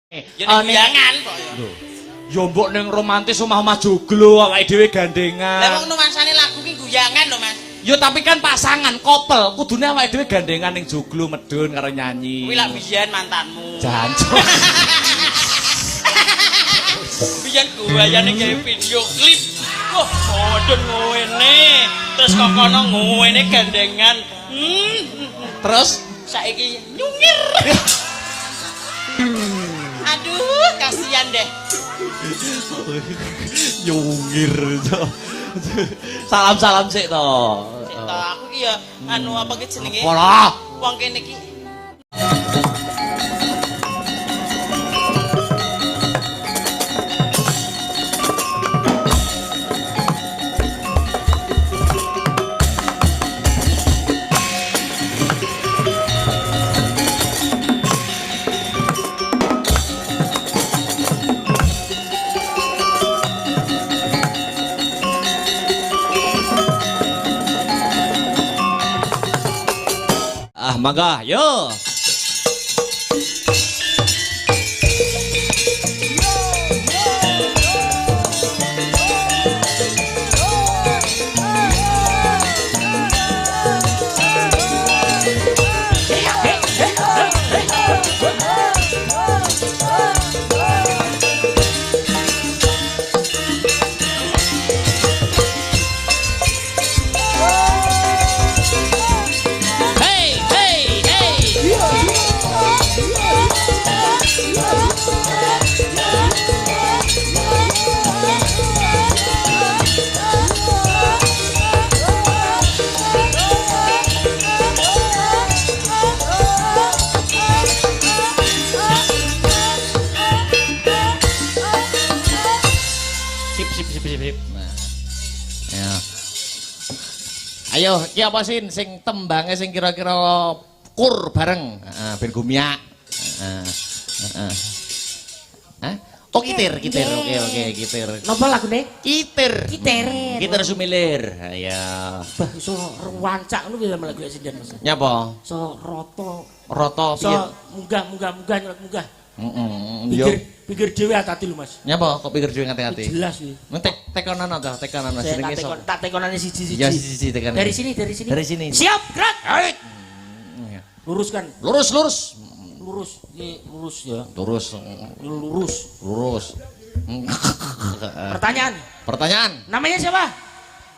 Jangan kok ya. Yo mbok ning romantis omah-omah joglo awake dhewe gandengan. Lah wong numansane lagu ki guyangan lho, Mas. Yo tapi kan pasangan couple, kudune awake dhewe gandengan ning joglo medun karo nyanyi. Kuwi lak biyen mantanmu. Jancuk. Biyen guayane gawe video klip. Wah, modon ngene. Terus kok kono ngene gandengan. Terus Saiki nyungir. Aduh, kasihan deh. nyungir. Salam-salam sik to. Aku ki ya anu apa ki jenenge? Apa? Wong kene ki Mangga, yo. Ayo, ki apa sing tembange sing kira-kira kur bareng. Ben gumiak. Oh, kitir. Oke, kitir. Napa lagune? Kitir. Kitir. Kitir sumilir. Ayo. Bah iso ruwancak ngono piye lagu sinden Mas. Nyapa? So roto. Roto piye? So munggah. Yo. Pikir dhewe hati-hati lho Mas. Nyapa kok pikir dhewe ngati-ati? Jelas iki. Tekonan ta, tekonan jenenge sok. Tak tekonane siji-siji. Ya siji tekan. Dari sini. Dari sini. Siap, gerak. Luruskan. Lurus. Lurus. Iki lurus ya. Lurus. Pertanyaan. Namanya siapa?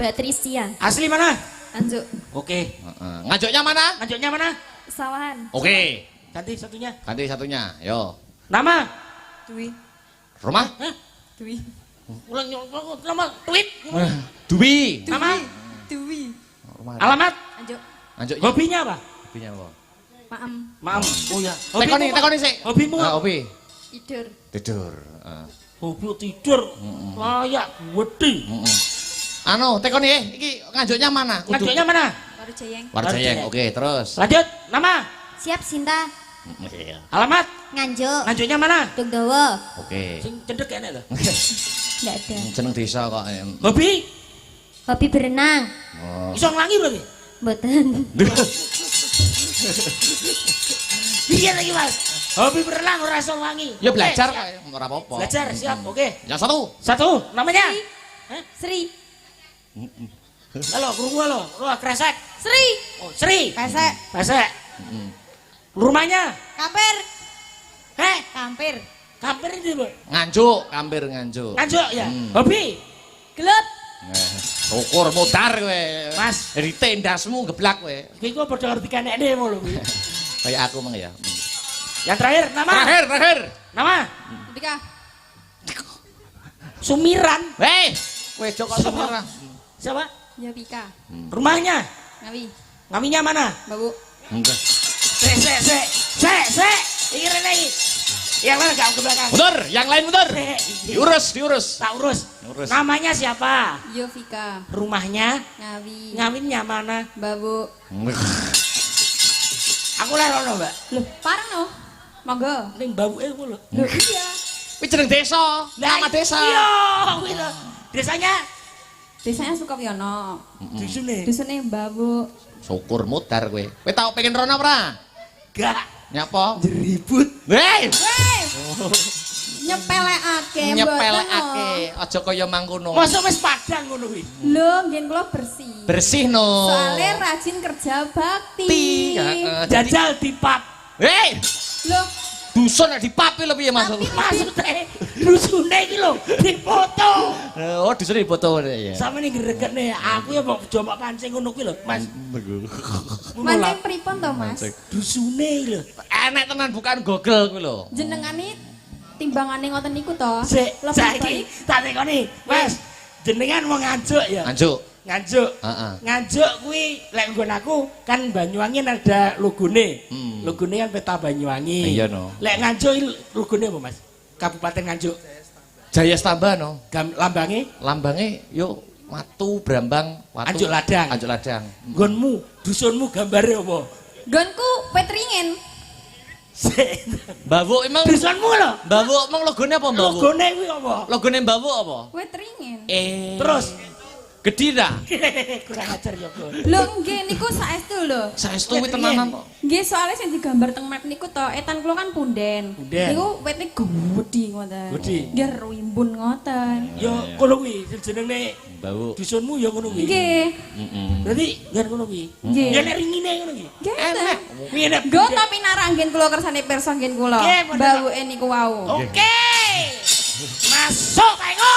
Patricia. Asli mana? Anjuk. Oke. Ngajoknya mana? Ngajoknya mana? Sawahan. Oke. Ganti satunya. Ganti satunya. Yo. Nama? Dwi. Rumah? Hah? Dwi. Ulang nama tweet. Dwi. Nama? Dwi. Rumah. Alamat? Anjuk. Ngajoknya. Hobinya apa? Hobinya apa? Maam. Maaf. Oh ya. Tekoni sik. Hobimu? Hobi. Tidur. Tidur. Hobi tidur. Layak wedi. Anu, tekoni iki ngajoknya mana? Ngajoknya mana? Warjayeng. Warjayeng. Oke, terus. Lanjut. Nama? Siap Sinta. Alamat? Nganjuk. Ngajoknya mana? Dugdawa. Oke. Sing cendek kene lho. Enggak ada. Jeneng desa kok. Hobi? Hobi berenang. Oh. Iso nglangi berarti? Mboten. Iya lagi Mas. Hobi berenang ora iso nglangi. Ya Oke, belajar siap. kok ora apa-apa. Belajar siap. Oke. Yang satu. Namanya? Sri. Halo, krungu halo. Wah, kresek. Sri. Oh, Sri. Pesek. Pesek. Rumahnya? Kampir. Kampir. Kampir ini, Bu. Kampir nganjuk. Nganjuk ya. Hobi? Gelut. Ukur mutar kowe. Mas. Dari tendasmu geblak kowe. Iki kok padha ngerti kenekne ngono kuwi. Kayak aku mang ya. Yang terakhir nama? Terakhir. Nama? Dika. Sumiran. Hei, kowe Joko Sumirah. Siapa? Yovika. Rumahnya? Ngawi. Ngaminya mana? Babu. Enggak. Sek. Iki rene iki. Yang mana gak ke belakang? Mundur, yang lain mundur. Diurus. Tak urus. Namanya siapa? Yovika. Rumahnya? Ngawi. Ngawinnya mana? Babu. Aku lerono, Mbak. Loh, parang no. Monggo. Ning babuke ku lho. Loh, iya. Kuwi jeneng desa, nama desa. Iya, kuwi lho. Desanya? Desanya Sukawiono. Dusune. Dusune Babu. Syukur mutar kowe. Kowe tau pengen rono ora? Gak. Nyapa? Jeribut. Hei. Nyepelekake mboten. Nyepelekake, aja kaya mangkono. Mosok wis padang ngono kuwi. Lho, nggih kula bersih. Bersih no. Soale rajin kerja bakti. Jajal di pub. Hei, Lho, dusun nek dipapi lho piye maksud? Maksudnya dusune iki lho dipoto. Oh, dusun dipoto ya. Sampe ning gregekne aku ya mau jombak pancing ngono kuwi lho, Mas. mancing pripun to, Mas? Dusune iki lho. Enek tenan bukan Google kuwi lho. Jenengane timbangane ngoten niku to. Sik, Lebih saiki baik. tak tekoni, Mas. Jenengan wong Nganjuk ya? Anjuk. Nganjuk. Heeh. Nganjuk kuwi lek nggon aku kan Banyuwangi ada logone. Hmm. Logone kan peta Banyuwangi. Iya, no. Lek Nganjuk iki logone apa, Mas? Kabupaten Nganjuk. Jaya Stamba no. Lambange Lambange yo watu brambang watu. Anjuk Ladang. Anjuk Ladang. nggonmu, dusunmu gambare apa? Gonku Petringin. Sik. Mbawuk emang Dusunmu lho. Mbawuk emang logone apa mbawuk? Logone kuwi apa? Logone mbawuk apa? Petringin. Terus Gede dah. kurang ajar ya, Bro. Lho, nggih niku saestu lho. Saestu kuwi tenanan kok. Nggih, soalnya sing digambar teng map niku to, etan kula kan punden. Punden. Niku wete gedhi ngoten. Gedhi. Nggih rimbun ngoten. Ya ngono kuwi jenenge Mbawuk. dusunmu ya ngono kuwi. Nggih. Berarti ngan ngono kuwi. Nggih. Ya nek ringine ngono kuwi. Nggih. Enak. Kuwi nek Nggo tapi naranggen kula kersane pirsa nggih kula. Nggih, bener. Bawuke niku wau. Oke. Masuk ayo.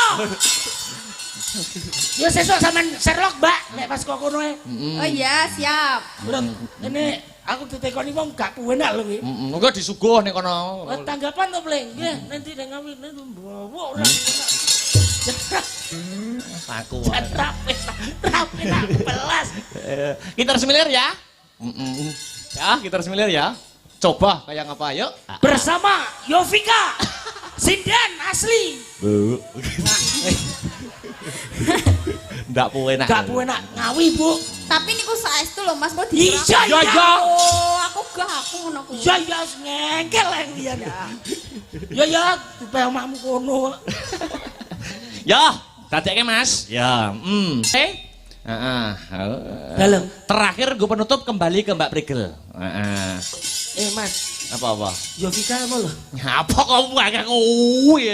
Yo sesuk sampean Sherlock, Mbak, nek pas kok kono ae. Oh iya, siap. Berat. Ini aku ditekoni wong gak enak lho kuwi. Engko disuguh ning kono. Tanggapan to, Pleng? Nggih, nanti nek ngawin nek bawa ora enak. Aku. Rapi belas. Gitar semilir ya. Ya, gitar semilir ya. Coba kayak apa yuk? Bersama Yovika. Sindan asli. Bu. Ndak enak. Gak enak ngawi, Bu. Tapi niku saestu lho Mas, kok Iya, dikurang. iya. Oh, aku gak aku ngono kuwi. Ya ya ngengkel yang dia ya. Ya ya, supaya omahmu kono. Ya, dadekke Mas. Ya, Heeh. Dalem. Terakhir gue penutup kembali ke Mbak Prigel. Heeh. Mas, Apa? Yovika apa lho? Apa kamu agak kuwi?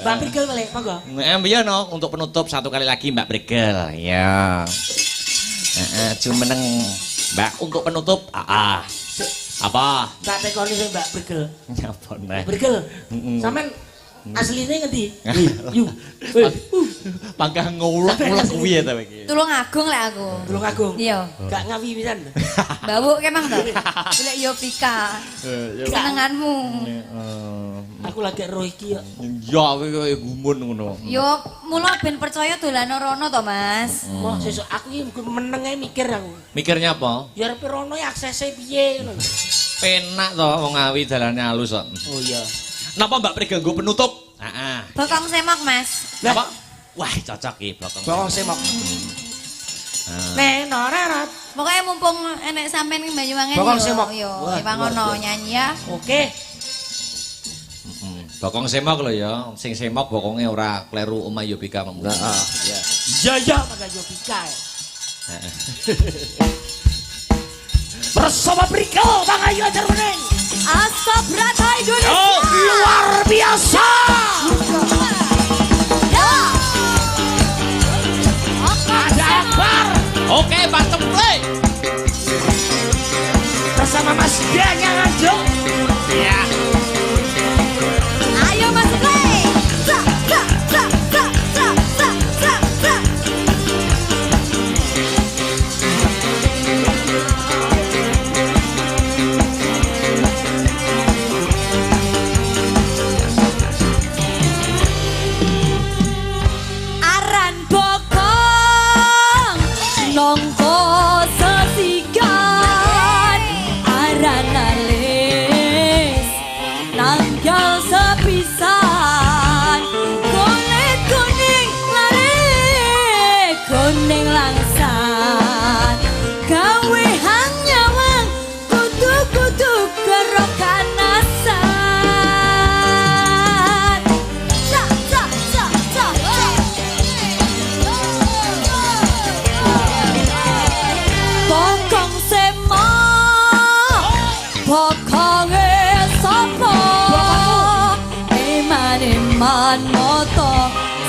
Mbak Prigel balik, monggo. Iya no, untuk penutup satu kali lagi Mbak Prigel. Ya. Jumeneng Mbak untuk penutup. Apa? Tak tekoni sing Mbak Prigel. Apa nih? Prigel. Sampean asline ngendi? Yu. Pangkah ngulek-ngulek kuwi ya ta iki. Tulung Agung lek aku. Tulung Agung. Iya. Gak ngawi pisan. Bawuk kemang to. Lek Yovika. Senenganmu. Aku lagi roh iki ya. Ya kowe gumun ngono. Yo, mula ben percaya dolan rono to, Mas. Wah, sesuk aku iki meneng ae mikir aku. Mikirnya apa? Ya arep rono ya aksese piye ngono. Penak to wong Ngawi dalane halus kok. Oh iya. Napa Mbak Prigel nggo penutup? Heeh. Bokong semok, Mas. Apa? Wah, cocok iki blokong. Bawang semok. Nenorat. Pokoknya mumpung enek sampean ning Banyuwangi Bokong semok. yo Wah, wangono luar biasa. nyanyi ya. Oke. Bokong semok lho ya, sing semok bokonge ora kleru omah Yovika mung. Heeh, ya. Ya ya pada Yovika. Bersama Prigel Bang Ayu ajar meneng. Asabrata Indonesia. Oh, Luar biasa. Ya. Ada Akbar Oke, bottom play. bersama Mas Danya Nganjuk. Ya. Ayo Mas play. Sa sa sa sa sa sa sa sa. Aran bokong nongko sesigan aran alis nanggal sepisan kulit kuning lari kuning langsan gawe hang nyawang kutu-kutu kerokan asan sa sa sa sa bokong semok bokonge sapa eman moto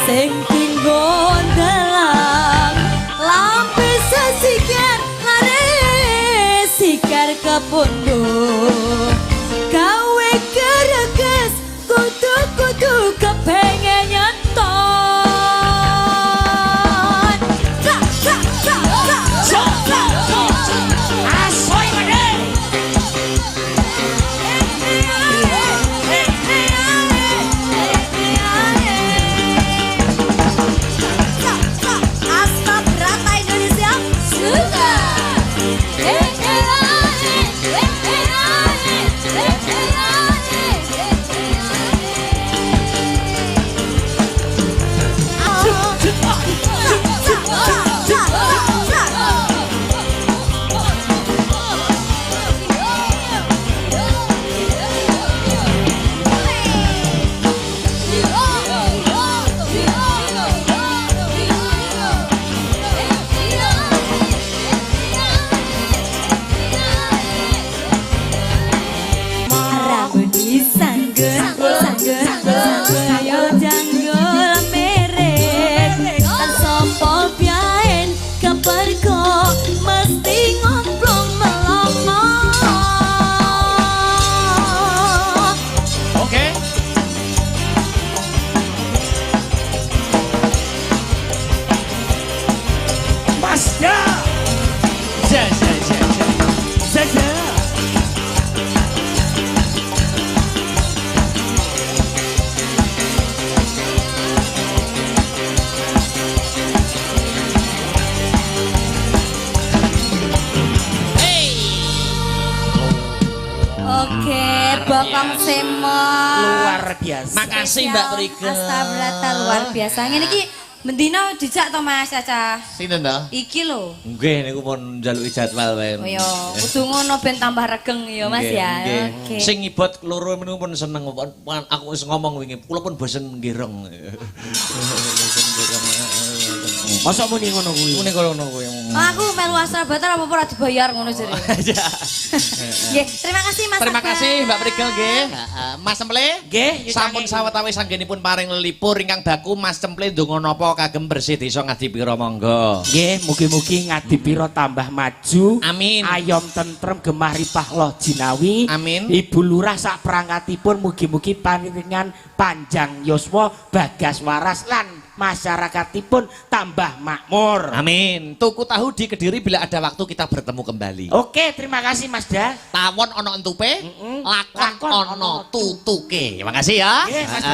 sing tinggo ndelang lampe sesikar lare sikar kepondo gawe kereges kudu kepengen nyenton Asoy mene. Asta Berata Indonesia suka. Bakang Semar Luar biasa. Makasih Mbak Prike. Astabrata luar biasa. Ngene iki mendina dijak to Mas Caca. Sinten to? Iki lho. Nggih niku pun njaluki jadwal wae. Oh ya, kudu ngono ben tambah regeng ya Mas Nggih, ya. nggih. Oke. Sing ngibot loro meniku pun seneng. Aku wis ngomong wingi, kula pun bosen nggireng. Masa muni ngono kuwi? Muni ngono kuwi. Aku melu Astabrata apa ora dibayar ngono jare. Nggih, terima kasih Mas. Terima Abang. kasih Mbak Prigel nggih. Mas Cemple. Nggih, Sampun sawetawis anggenipun paring lelipur ingkang baku Mas Cemple ndonga napa kagem bersih desa Ngadipira monggo. Nggih, mugi-mugi Ngadipira tambah maju. Amin. Ayom tentrem gemah ripah loh jinawi. Amin. Ibu Lurah sak perangkatipun mugi-mugi paringan panjang yuswa bagas waras lan masyarakatipun tambah makmur. Amin. Tuku tahu di Kediri bila ada waktu kita bertemu kembali. Oke, terima kasih Mas Da. Tawon ono entupe, lakon Lakon ono tutuke. Terima kasih ya. Nggih, Mas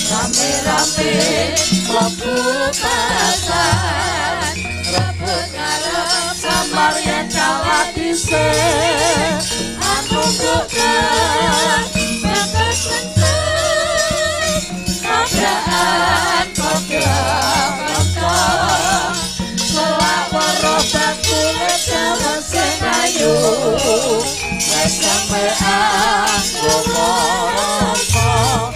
Rame-rame mlebu pasar rebut ngarep samar yen kalah dhisik anu bukan ngetes-ngetes keadaan kodok selawar robat kulit jalan sing ayu wis sampean ngomong-ngomong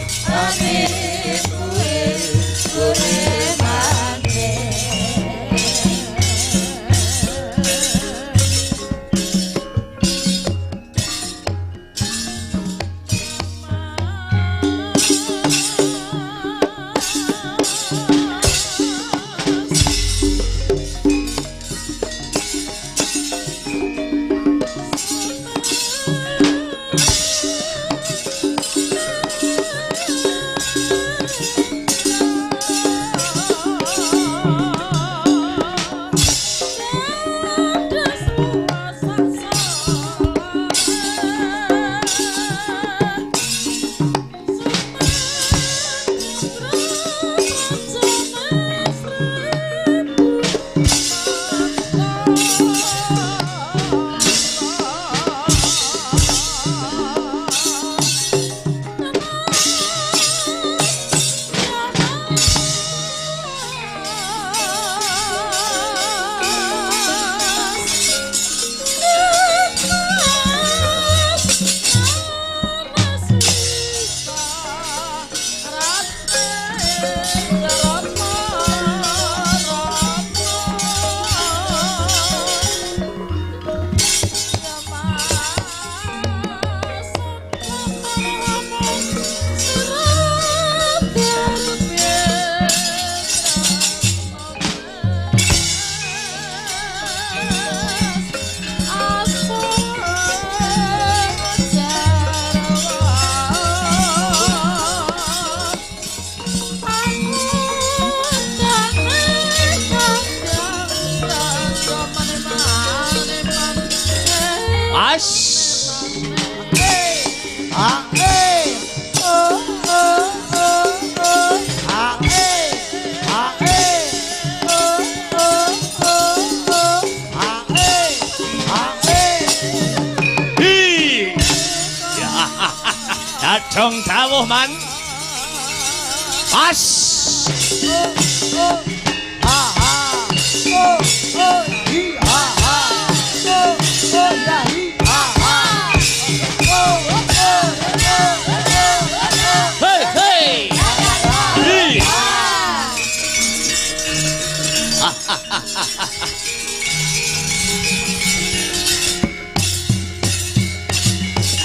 kadung dawuh man. Pas. Hei hei.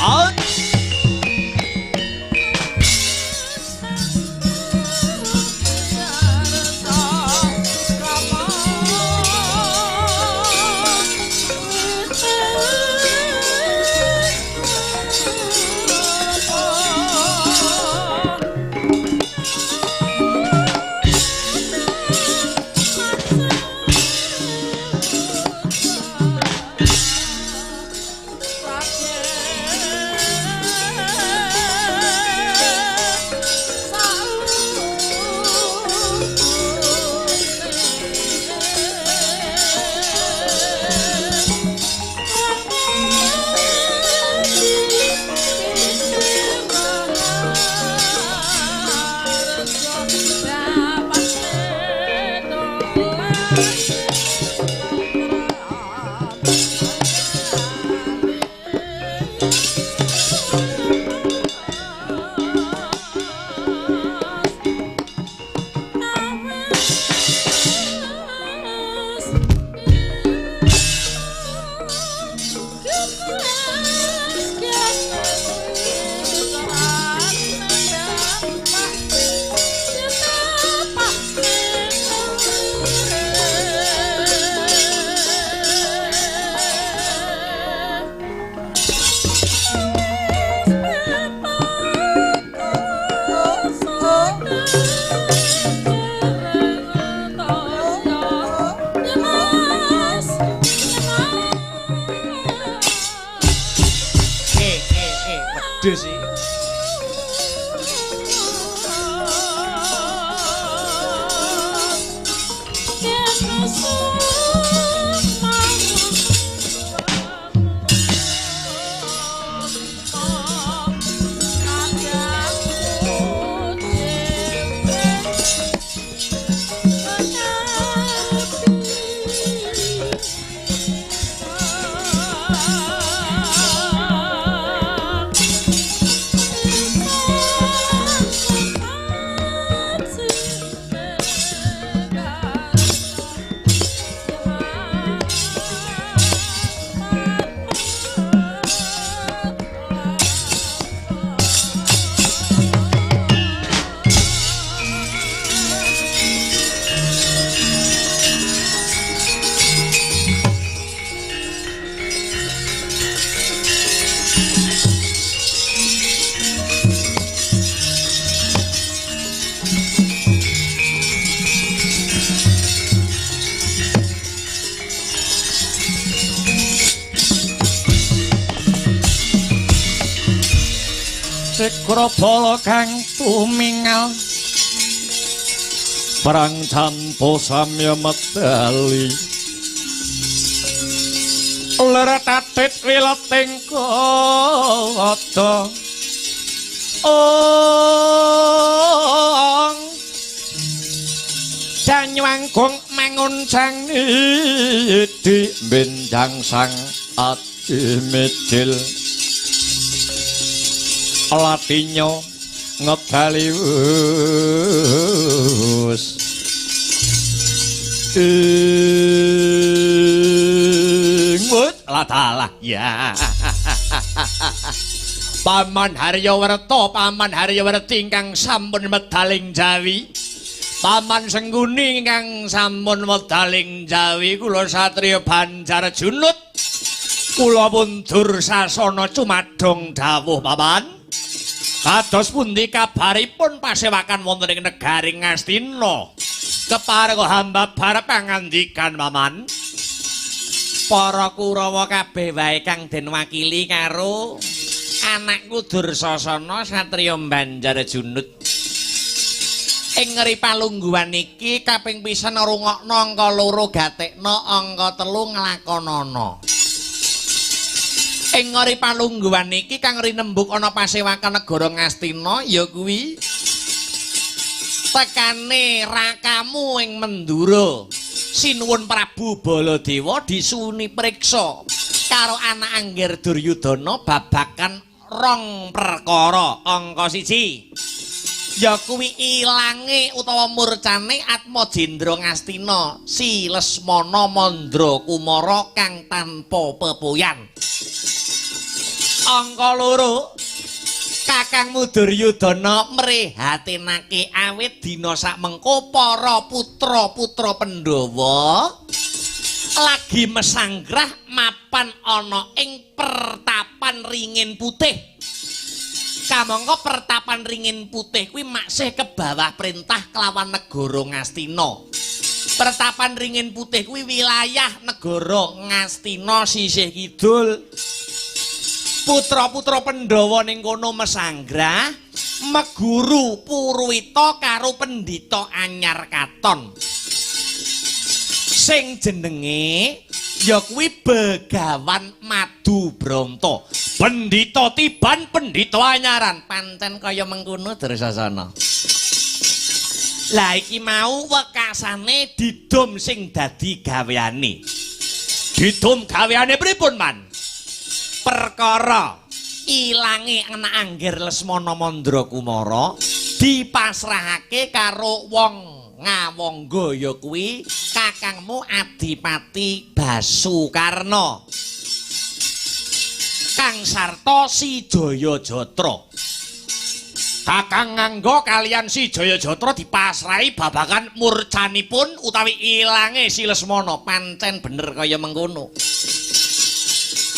Out. Wedhus sih. Sekrobala kang tumingal perang tanpa samya medali lara tatit wileting kota danyuanggung manguncang di bendang sang ati medil Latinyo ngedali wus ingut latalah ya Paman Haryawerta Paman Haryawerti ingkang sampun medaling Jawi Paman Sengguni ingkang sampun medaling Jawi kula satriya Banjar Junut kula mundur sasana cumadong dawuh paman kados pundi kabaripun pasewakan wonten ing negaring Ngastina kepareng hamba barep pangandikan paman para Kurawa kabeh wae kang den wakili karo anakku Dursasana satriya Banjar Junut ing ripalungguhan iki kaping pisan rungokno angka 2 gatekno angka 3 nglakonana Ing ngori palungguhan iki kang rinembuk ana pasewakan negara Ngastina ya kuwi tekane rakamu ing Mendura. Sinuwun Prabu Baladewa disuni priksa karo anak Angger Duryudana babakan rong perkara. Angka 1 ya kuwi ilange utawa murcane Atmajendra Ngastina si Lesmana Mandra Kumara kang tanpa pepoyan. Angka 2 Kakangmu Duryudana mrehatinake awit dina sakmengko para putra-putra Pandhawa lagi mesanggrah mapan ana ing pertapan Ringin Putih. Kamangka pertapan Ringin Putih kuwi maksih ke bawah perintah kelawan negara Ngastina. Pertapan Ringin Putih kuwi wilayah negara Ngastina sisih kidul. Putra-putra Pandhawa ning kono mesanggrah meguru Purwita karo pendhita anyar katon. Sing jenenge ya kuwi Begawan Madubranta. Pendhita tiban pendhita anyaran. Pancen kaya mengkono Dresasana. Lah iki mau wekasane didum sing dadi gaweane. Didum gaweane pripun, Man? Perkara ilange anak Angger Lesmana Mandra Kumara dipasrahake karo wong Ngawangga ya kuwi kakangmu Adipati Basukarna. Kang sarta si Jayajatra. Kakang Ngangga kalian si Jayajatra dipasrahi babagan murcanipun utawi ilange si Lesmana. Pancen bener kaya mengkono.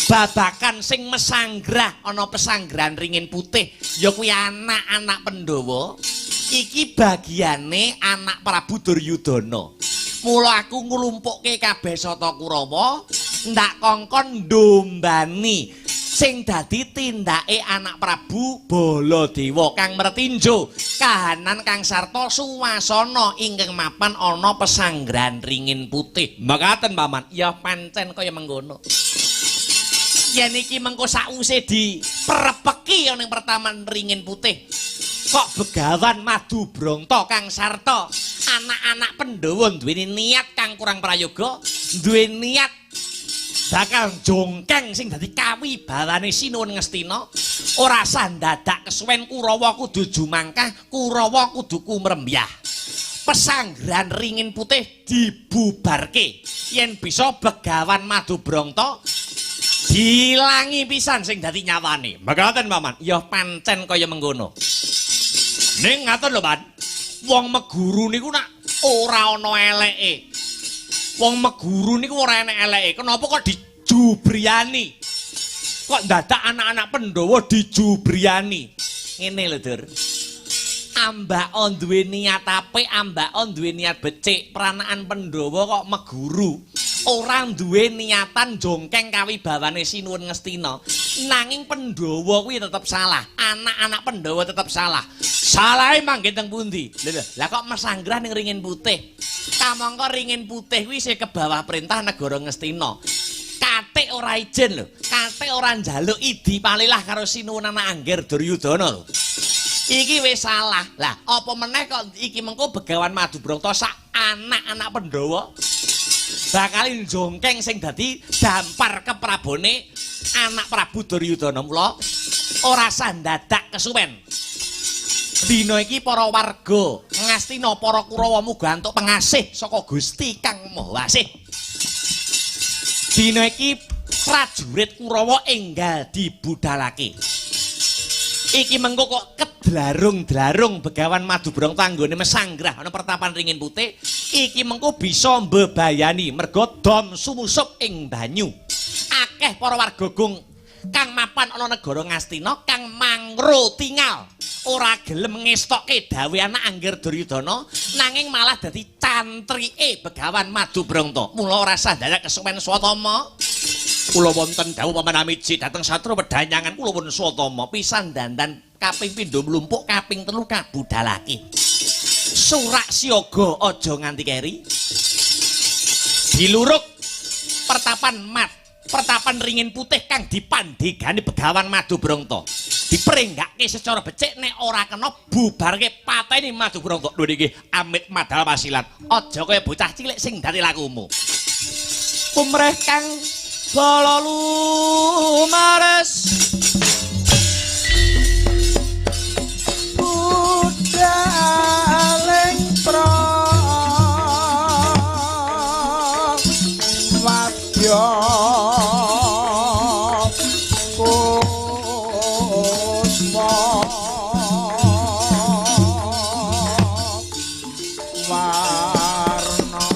Babakan sing mesanggrah ana pesanggrahan Ringin Putih ya kuwi anak-anak Pandhawa iki bagiane anak Prabu Duryudana. Mula aku nglumpukke kabeh Sata Kurawa ndak kongkon ndombani sing dadi tindake anak Prabu Baladewa kang mertinjo kahanan kang sarta suwasana ingkang mapan ana pesanggrahan Ringin Putih. Makaten Paman, ya pancen kaya mengkono. Yen iki mengko sause diperepeki ana ing pertaman Ringin Putih. Kok Begawan Madubranta kang sarta anak-anak Pandhawa duweni niat kang kurang prayoga, duwe niat bakal jongkeng sing dadi kawibawane Sinuwun Ngastina. Ora sandadak kesuwen Kurawa kudu jumangkah, Kurawa kudu kumrembyah. Pesanggrahan Ringin Putih dibubarke. Yen bisa Begawan Madubranta dilangi pisan sing dadi nyawane. Makaten Paman, ya pancen kaya mengkono. Ning ngaten lho, Pan. Wong meguru niku nak ora ana eleke. Wong meguru niku ora enek eleke. Kenapa kok dijubriyani? Kok dadak anak-anak Pandhawa dijubriyani? Ngene lho, Dur. Ambak duwe niat apik, ambak duwe niat becik. Peranakan Pandhawa kok meguru. Orang duwe niatan jongkeng kawibawane Sinuwun Ngastina. Nanging Pandhawa kuwi tetep salah. Anak-anak Pandhawa tetep salah. Salahe mangke teng pundi? Lah kok mesanggrah ning Ringin Putih. Kamangka Ringin Putih kuwi isih ke bawah perintah negara Ngastina. Katik ora ijen lho. Katik ora njaluk idi palilah karo Sinuwun anak Angger Duryudana lho. Iki wis salah. Lah apa meneh kok iki mengko Begawan Madubranta sak anak-anak Pandhawa bakal jongkeng sing dadi dampar keprabone anak Prabu Duryudana. Mula ora sandadak kesuwen. Dina iki para warga Ngastina, para Kurawa muga antuk pengasih saka Gusti Kang Maha Wasih. Dina iki prajurit Kurawa enggal dibudhalake. Iki mengko kok kedlarung-dlarung Begawan Madubranta anggone mesanggrah ana pertapan Ringin Putih. Iki mengko bisa mbebayani merga dom sumusup ing banyu. Akeh para warga gung kang mapan ana negara Ngastina kang mangro tingal ora gelem ngestokke dawe anak Angger Duryudana nanging malah dadi cantrike Begawan Madubranta. Mula ora sadaya kesuwen swatama. Kula wonten dawuh pamanamiji dhateng Satra Pedhanyangan kula pun swatama pisan dandan kaping pindho mlumpuk kaping 3 kabudhalake. Surak siaga aja nganti keri. Diluruk pertapan Mat Pertapan Ringin Putih kang dipandhegani Begawan Madu Brangta. Diprenggake secara becik nek ora kena bubarke pateni Madu Brangta. Lho niki amit madal wasilan. Aja kaya bocah cilik sing dadi lakumu. Pumreh kang bala lumares budaling prawadya kusma warna-warna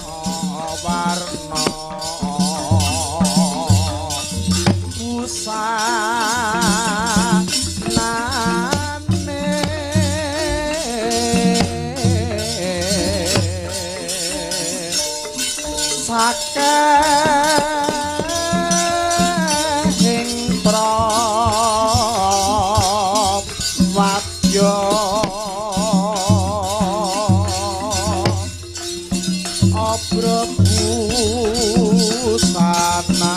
sakehing prawadya abrabusana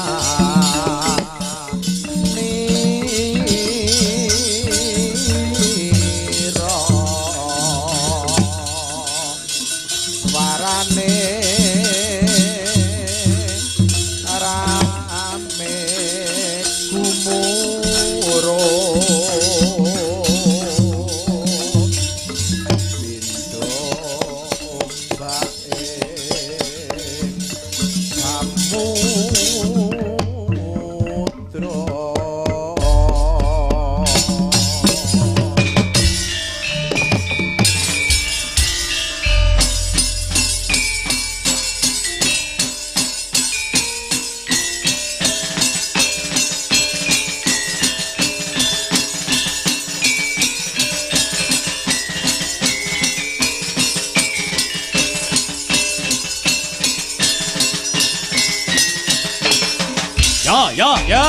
nira warane rame gumuro pindo bae samudra Ya.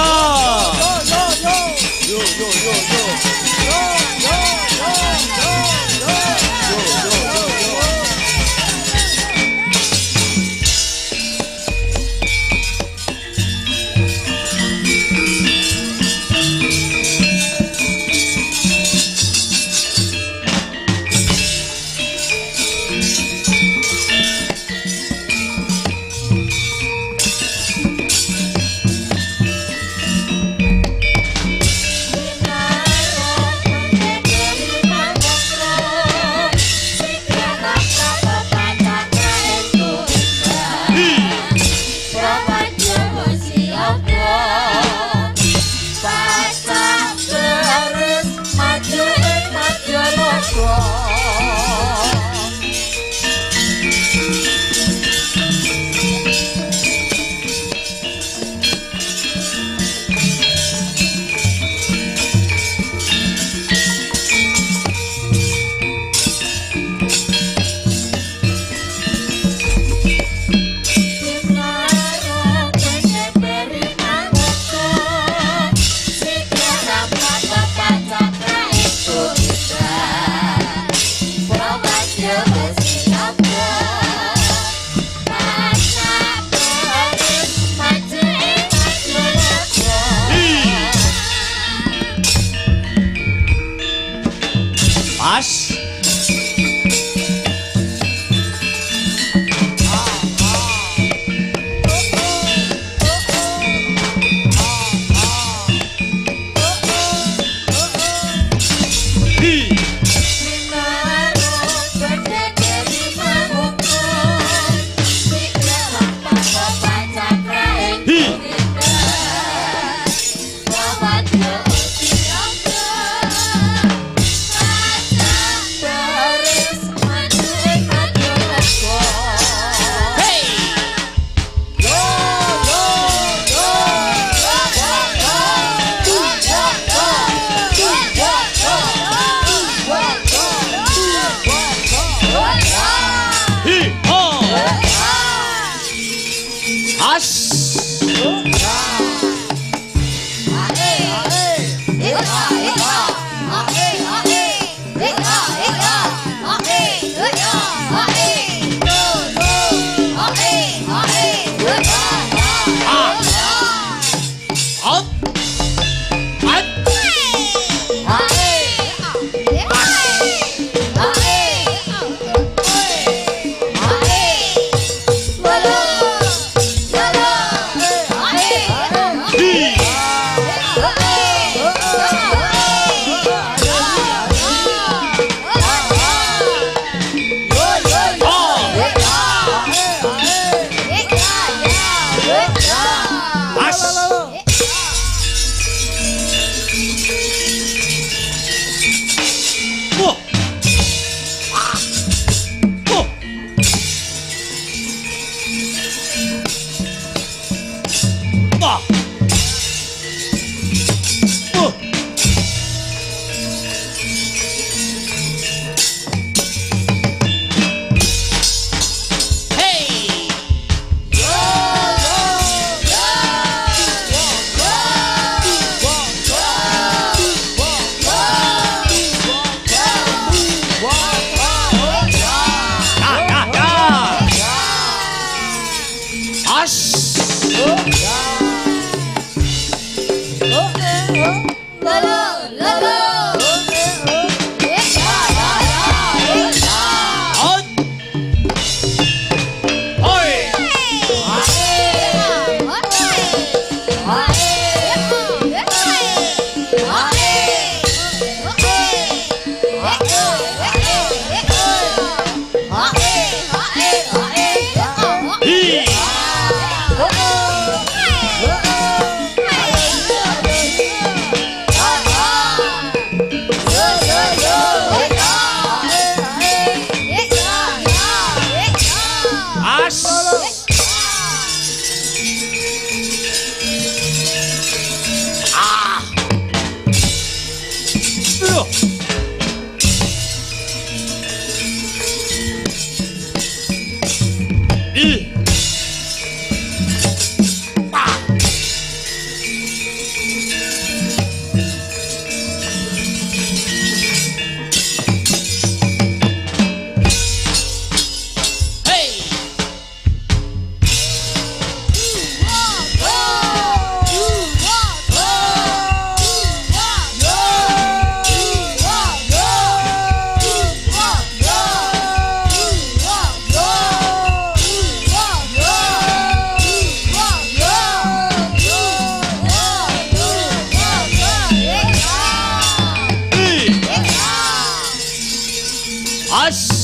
As.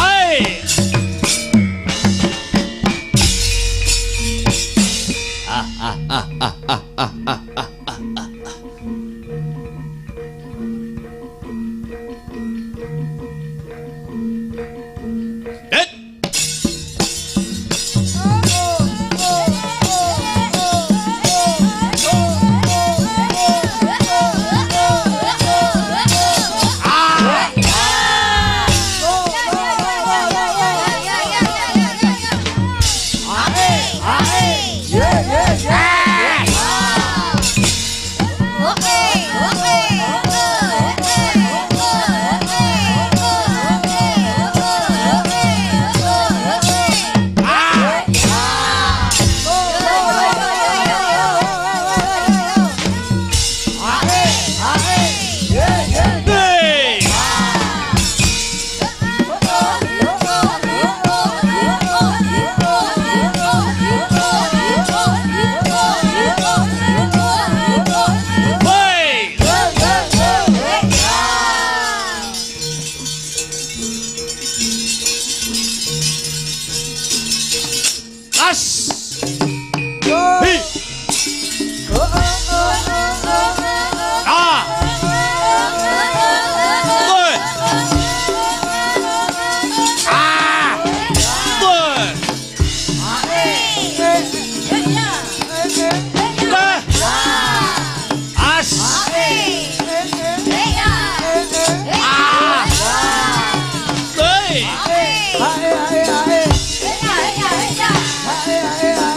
Hi. Oi. Ah.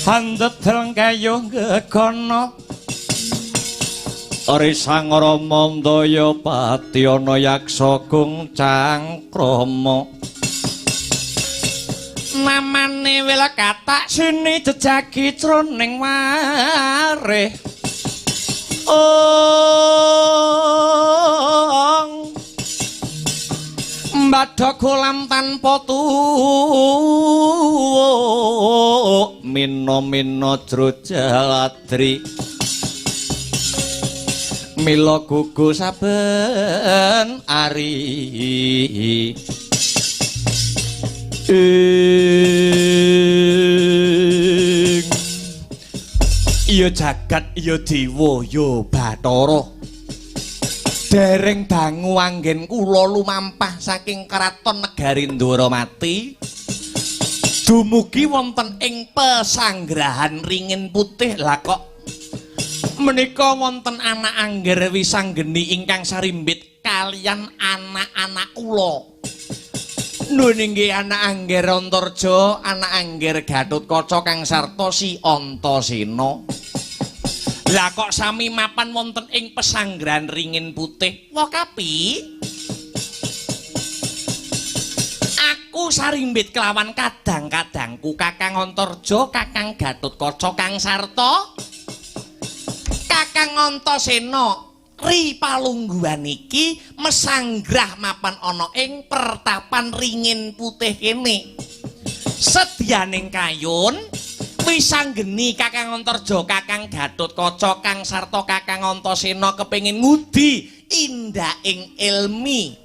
Handhetel kayuh gegono Risang Rama Ndaya Patyana Yaksa Gung Cangkrama Namane wil katak sini jejagi jroning wareh Mbadha kolam tanpa tuwuk mina-mina Jrojaladri mila gugu saben ari iya jagat iya dewa ya Bathara dereng dangu anggen kula lumampah saking kraton negari Ndwaramati dumugi wonten ing pesanggrahan Ringin Putih lah kok menika wonten anak angger wisanggeni ingkang sarimbit kalian anak-anak kula nuwun inggih anak angger Antarja anak angger Gatotkaca kang sarta si Antasena lah kok sami mapan wonten ing pesanggrahan Ringin Putih wah kapi aku sarimbit kelawan kadang-kadangku Kakang Antarja Kakang Gatotkaca kang sarta Kakang Antasena ripalungguhan iki mesanggrah mapan ana ing pertapan Ringin Putih kene sedyaning kayun wisanggeni Kakang Antarja Kakang Gatotkaca kang sarta Kakang Antasena kepengin ngudi indaking ilmi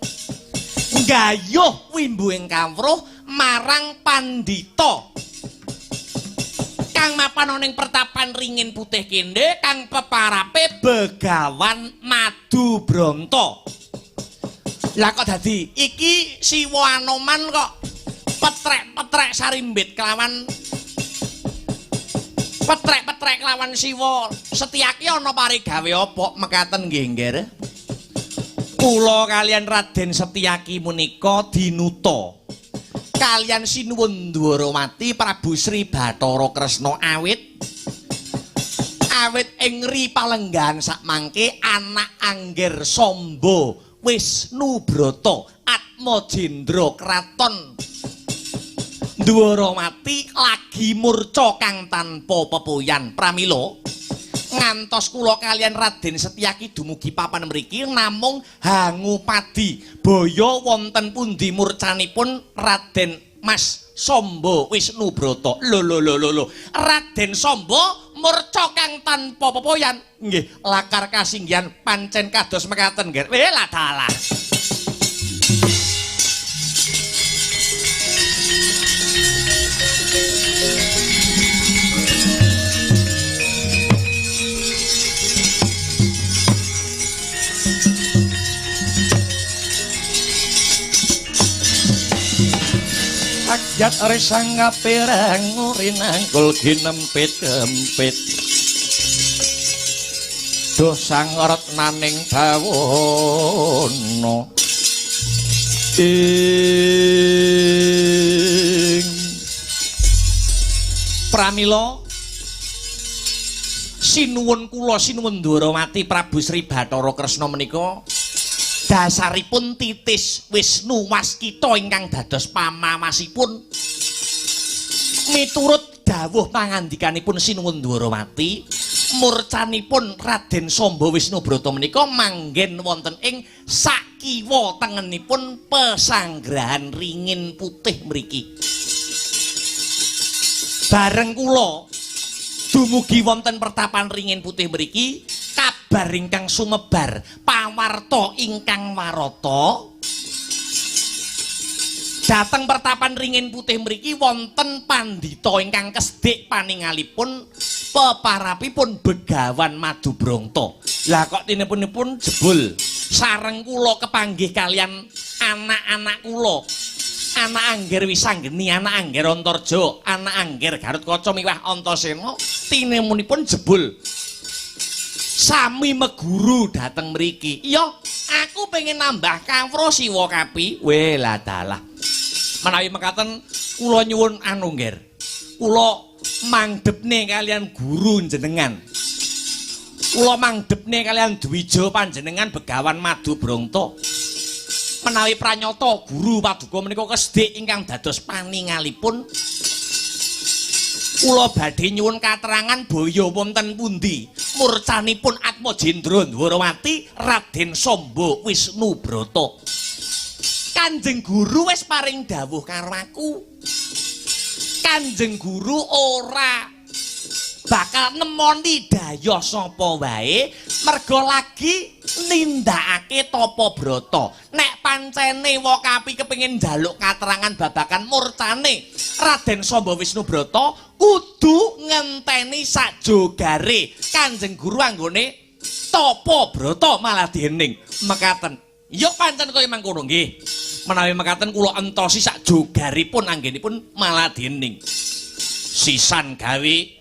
nggayuh wimbuing kawruh marang pandhita kang mapan ana ing pertapan Ringin Putih kene kang peparape Begawan Madubranta lah kok dadi iki Siwa Anoman kok petrek-petrek sarimbit kelawan petrek-petrek lawan Siwa Setyaki ana parigawe apa mekaten nggih Ngger kula kalian Raden Setyaki menika dinuta kalian Sinuwun Ndwaramati Prabu Sri Bathara Kresna awit ing ripalenggahan sakmangke anak angger Samba Wisnubrata Atmajendra Kraton Ndwaramati lagi murca kang tanpa pepoyan pramila ngantos kula kalian Raden Setyaki dumugi papan mriki namung Hangupadi baya wonten pundi murcanipun Raden Mas Samba Wisnubrata lho Raden Samba murca kang tanpa pepoyan nggih lakar kasinggihan pancen kados mekaten nggih lah dalah Agyat resang ngapirang ngurinangkul ginempit-kempit dosang retnaning bawana ing pramila sinuwun kula Sinuwun Ndwaramati Prabu Sri Bathara Kresna menika dasaripun titis Wisnu Waskita ingkang dados pamamasipun miturut dawuh pangandikanipun Sinuwun Ndwaramati murcanipun Raden Samba Wisnubrata menika manggen wonten ing sakiwa tengenipun pesanggrahan Ringin Putih mriki bareng kula dumugi wonten pertapan Ringin Putih mriki kabar ingkang sumebar pawarta ingkang warata dhateng pertapan Ringin Putih mriki wonten pandhita ingkang kesdik paningalipun peparapipun Begawan Madubranta lah kok tinipun jebul sareng kula kepanggih kalian anak-anak kula anak angger Wisanggeni, anak angger Antarja, anak angger Garutkaca miwah Antasena tinemunipun jebul sami meguru dateng mriki. Iya, aku pengen nambah kawruh siwa kapi. Weh lah dalah. Menawi mekaten kula nyuwun anu ngger. Kula mangdepne kalian guru jenengan. Kula mangdepne kalian Dwija panjenengan Begawan Madu Brangta. Menawi pranyata guru paduka menika kesdik ingkang dados paningalipun kula badhe nyuwun katerangan baya wonten pundi murcanipun Atmajendra Dwarawati Raden Samba Wisnubrata. Kanjeng Guru wis paring dawuh karo aku. Kanjeng Guru ora bakal nemoni daya sapa wae merga lagi nindakake tapa brata. Nek pancene Wokapi kepengin njaluk katerangan babagan murcane Raden Samba Wisnubrata kudu ngenteni sakjogare Kanjeng Guru anggone tapa brata malah diening mekaten. Ya pancen kaya mangkono nggih. Menawi mekaten kula entosi sakjogaripun anggenipun malah diening. Sisan gawe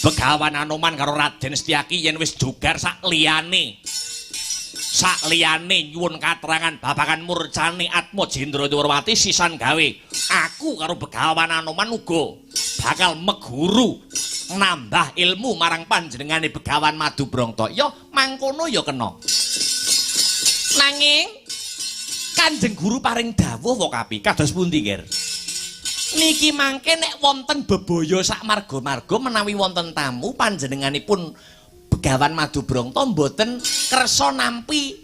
Begawan Anoman karo Raden Setyaki yen wis jogar sak liyane nyuwun katerangan babagan murcane Atmajendra Dwarawati sisan gawe aku karo Begawan Anoman uga bakal meguru nambah ilmu marang panjenengane Begawan Madu Brangta. Ya mangkono ya kena. Nanging Kanjeng Guru paring dawuh Wokapi kados pundi nggih? Niki mangke nek wonten bebaya sak marga-marga menawi wonten tamu panjenenganipun Begawan Madu Brangta mboten kersa nampi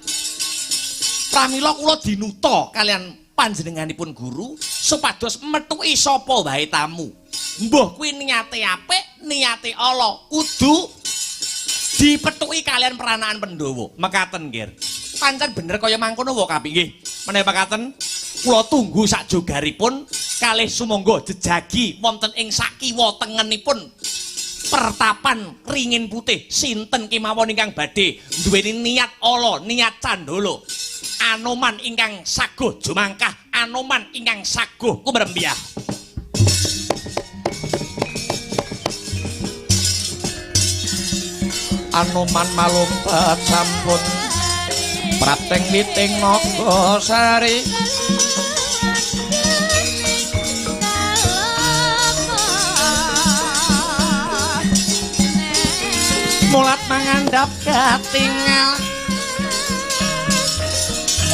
pramila kula dinuta kalian panjenenganipun guru supados metuki sapa wae tamu. Mbah kuwi niate apik, niate ala, kudu dipethuki kalian peranaan Pandhawa. Mekaten nggih. Pancen bener kaya mangkono Wokapi nggih. Menawi mekaten kula tunggu sakjogaripun kalih sumangga jejagi wonten ing sakiwa tengenipun pertapan Ringin Putih sinten kemawon ingkang badhe duweni niat ala niat candala Anoman ingkang saguh jumangkah Anoman ingkang saguh kumrembiyah. Anoman malumpat sampun prapteng witing Nagasari mulat mangandhap katingal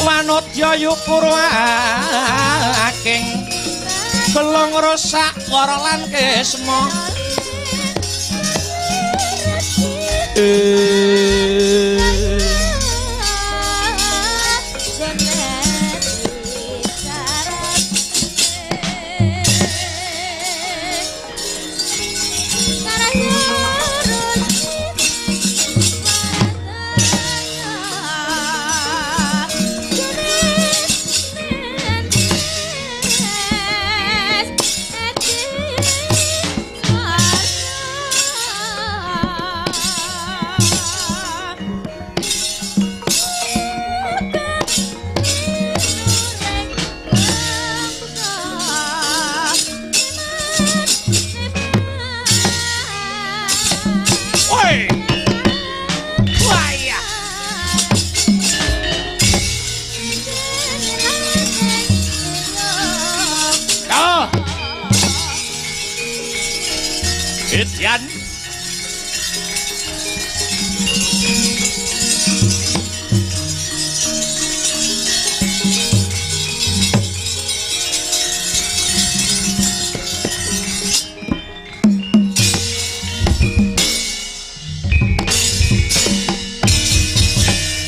wanodya yukura aking belong rusak wara lan kesma Itian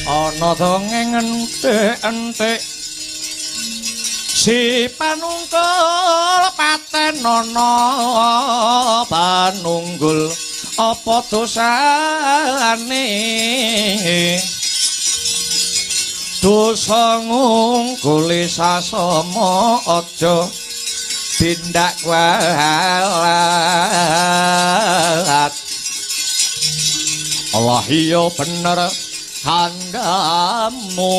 ana dongeng entek-entek si panungkul paten ana panunggul apa dosane dosa ngungkuli sasama aja tindak walat Allah iya bener kandamu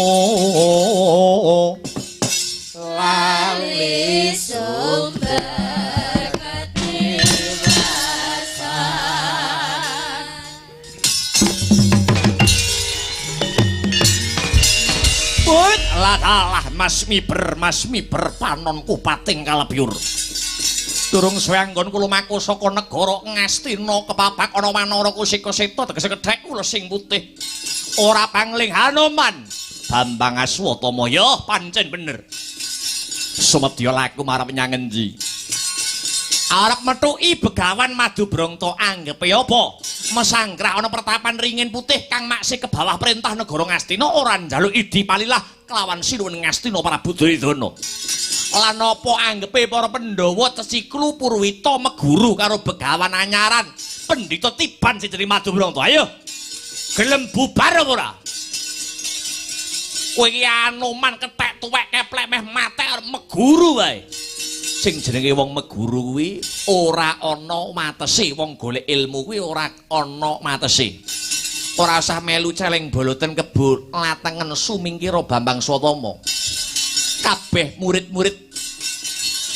lali sumber kedewasaan. Put lah Mas Miber panonku pating kalebyur. Durung suwe anggonku lumaku saka negara Ngastina kepapak ana wanara kusika-seta tegese kedhek kula sing putih. Ora pangling Hanuman. Bambang Aswatama ya pancen bener. Sumedya laku marep nyang endi? Arep methuki Begawan Madubronto anggepe apa? Mesanggrah ana pertapan ringin putih kang maksih ke bawah perintah negara Ngastina ora njaluk idi palilah kelawan sinuwun Ngastina Prabu Duryudana. Lan apa anggepe para Pandhawa Cesiklu Purwita meguru karo Begawan anyaran Pendhita Tiban sing jenenge Madubronto. Ayo. Gelem bubar apa ora? Kowe iki Anoman ketek tuwek keplek meh mate arep meguru wae. Sing jenenge wong meguru kuwi ora ana matese, wong golek ilmu kuwi ora ana matese. Ora usah melu celeng boloten kebo latengen sumingkira Bambang Swatama. Kabeh murid-murid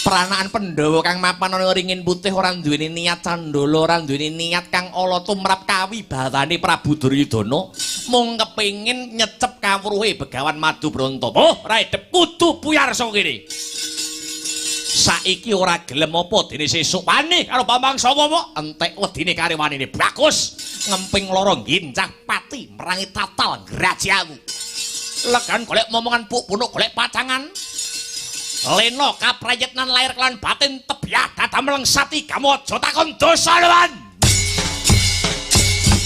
peranaan Pandhawa kang mapan ana ringin putih ora duweni niat candala, ora duweni niat kang ala tumrap kawibatane Prabu Duryudana, mung kepengin nyecep kawruhe Begawan Madubronto. Oh, ra edep kudu buyar saka kene. Saiki ora gelem apa dene sesuk wani karo Bambang Swatama entek wedine karewanine bagus ngemping loro ginjah pati merangi tatal grajiamu. Legan golek momongan puk punuk golek pacangan. Leno kaprayitnan lair kelan batin tebyah dada melengsati kamu aja takon dosa luan.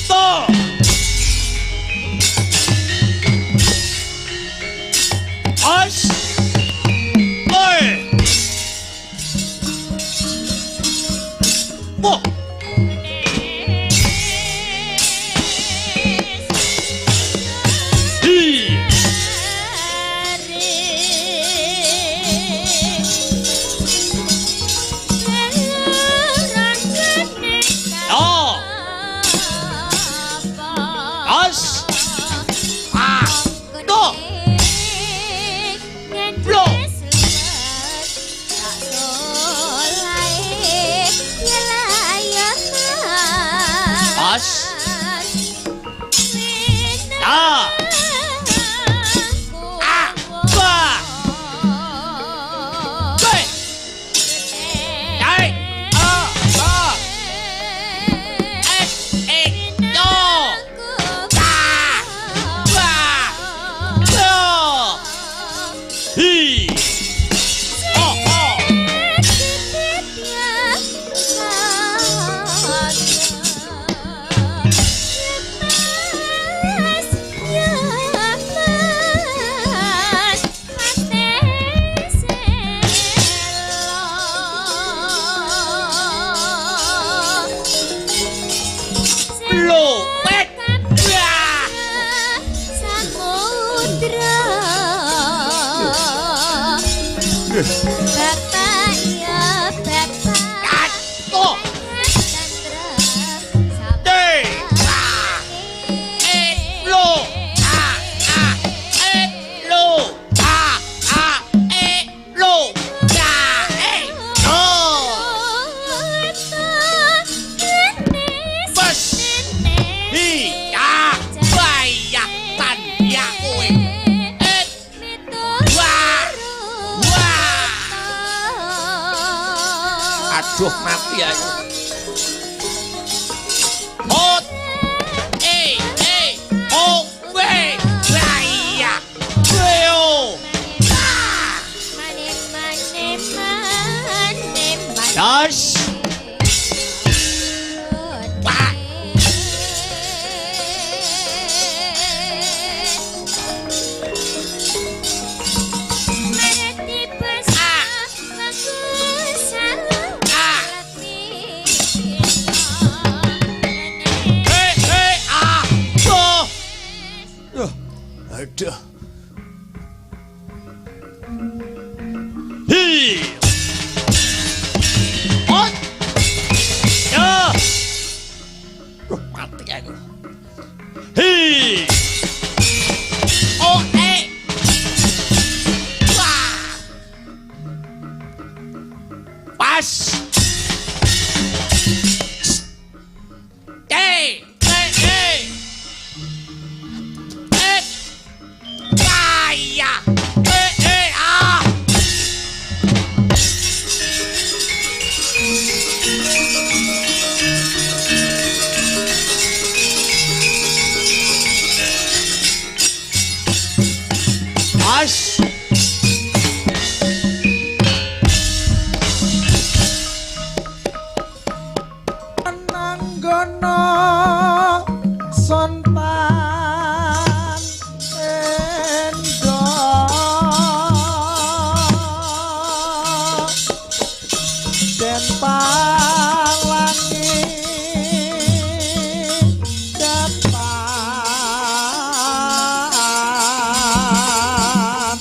Tuh. Os. Oi. Wah. Aduh mati aku. Hot. Oh, we. Raya. Weo. Das. Aduh. Hi. On. Ya. Mati aku. Hi. Oh, Wah. Kaya. Ah. As. Nanggono son pan endo den palangi dapan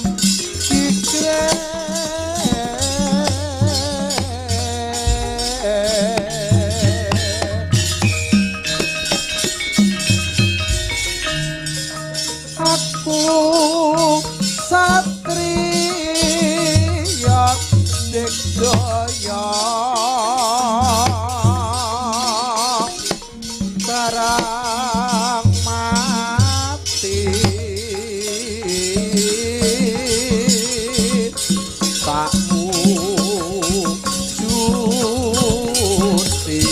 aku satriya digdaya barang mati takmu juti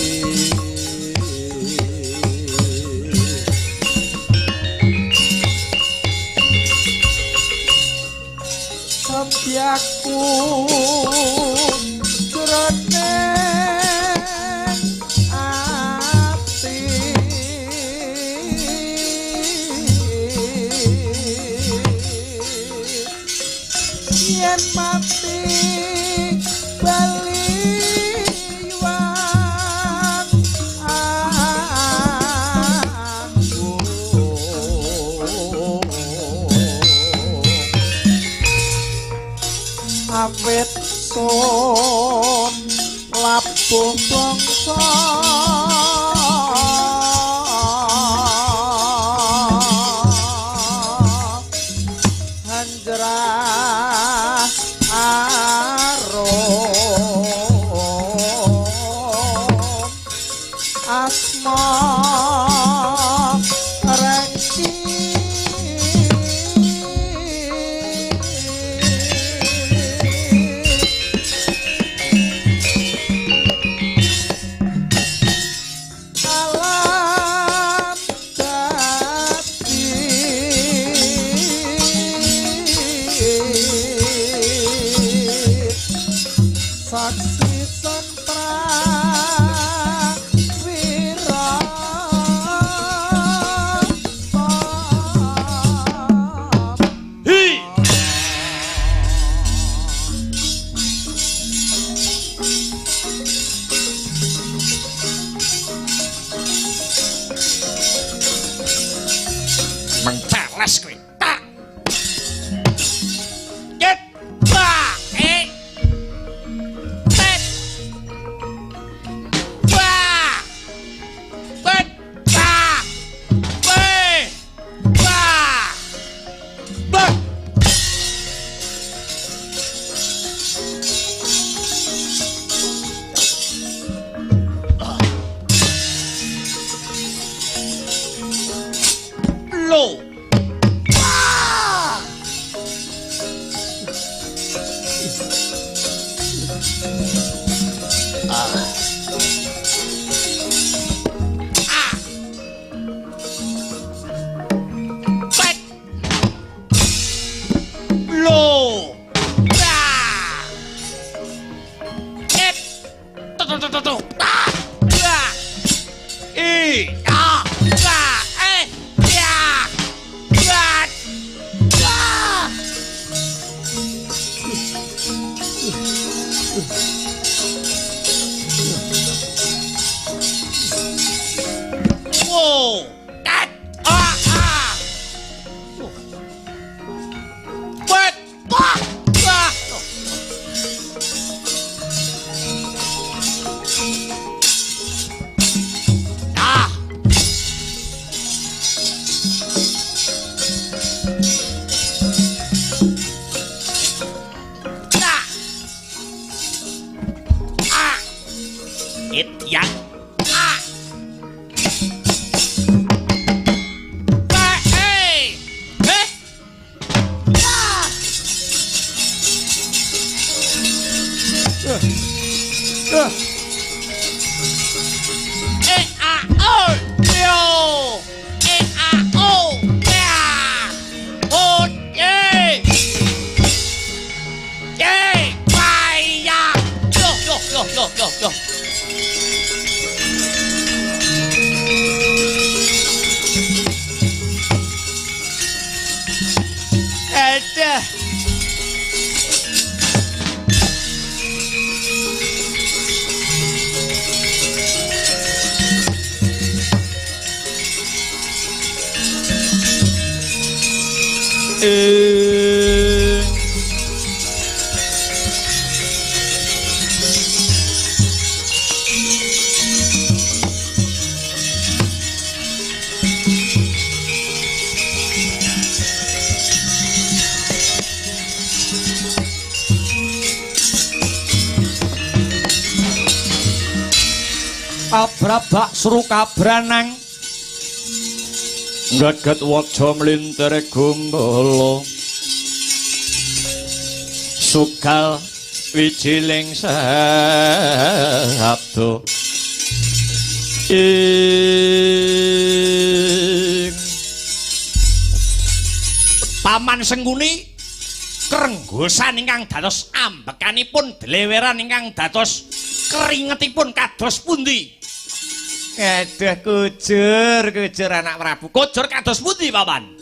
Sabyaku jroning ati yen mati bali yuang awit sun labuh bangsa hanjrah arum asma rengki alam dadi saksi son prawira Hi. Mengcalas kowe. Tak. Jet. Ba. Tet. Ba. Bet. Ba. Be. Ba. Bet. Lo. Ah. Ah. Bet. Lo. Ah. Et. Tuh. Ah. Ah. I. Ah. Ah. Ya. Gat. Ah. Wow. Gat. Ah. Ah. Bet. Ah. Ah. Ah. Abrabak seru kabranang gagat waja mlintir gumbala sugal wijiling sabda ing Paman Sengguni kerenggosan ingkang dados ambekanipun dleweran ingkang dados keringetipun kados pundi? Aduh kujur anak Prabu. Kujur kados pundi, Paman?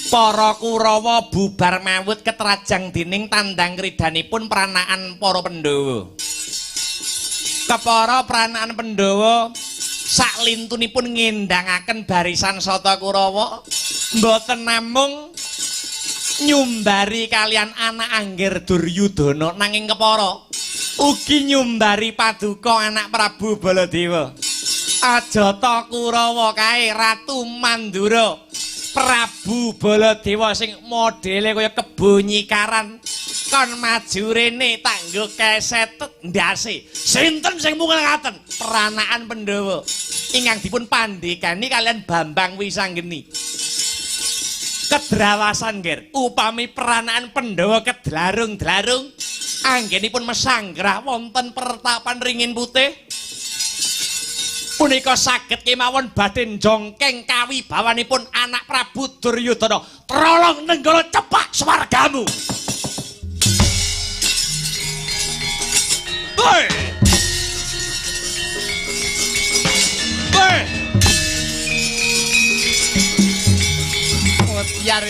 Para Kurawa bubar mawut ketrajang dening tandang kridanipun pranaan para Pandhawa. Kepara pranaan Pandhawa saklintunipun ngendangaken barisan Sata Kurawa mboten namung nyumbari kalian anak Angger Duryudana nanging kepara ugi nyumbari paduka anak Prabu Baladewa. Ajata Kurawa kae Ratu Mandura Prabu Baladewa sing modele kaya kebo nyikaran kon maju rene tanggo keset ndase. Sinten sing mungel ngaten? Pranaan Pandhawa ingkang dipun pandhekani kalian Bambang Wisanggeni. Kedrawasan ger upami pranaan Pandhawa kedlarung-dlarung anggenipun mesanggrah wonten pertapan Ringin Putih punika saged kemawon badhe njongkeng kawibawanipun anak Prabu Duryudana. Trolong nenggala cepak swargamu. Hei! Hei! Biar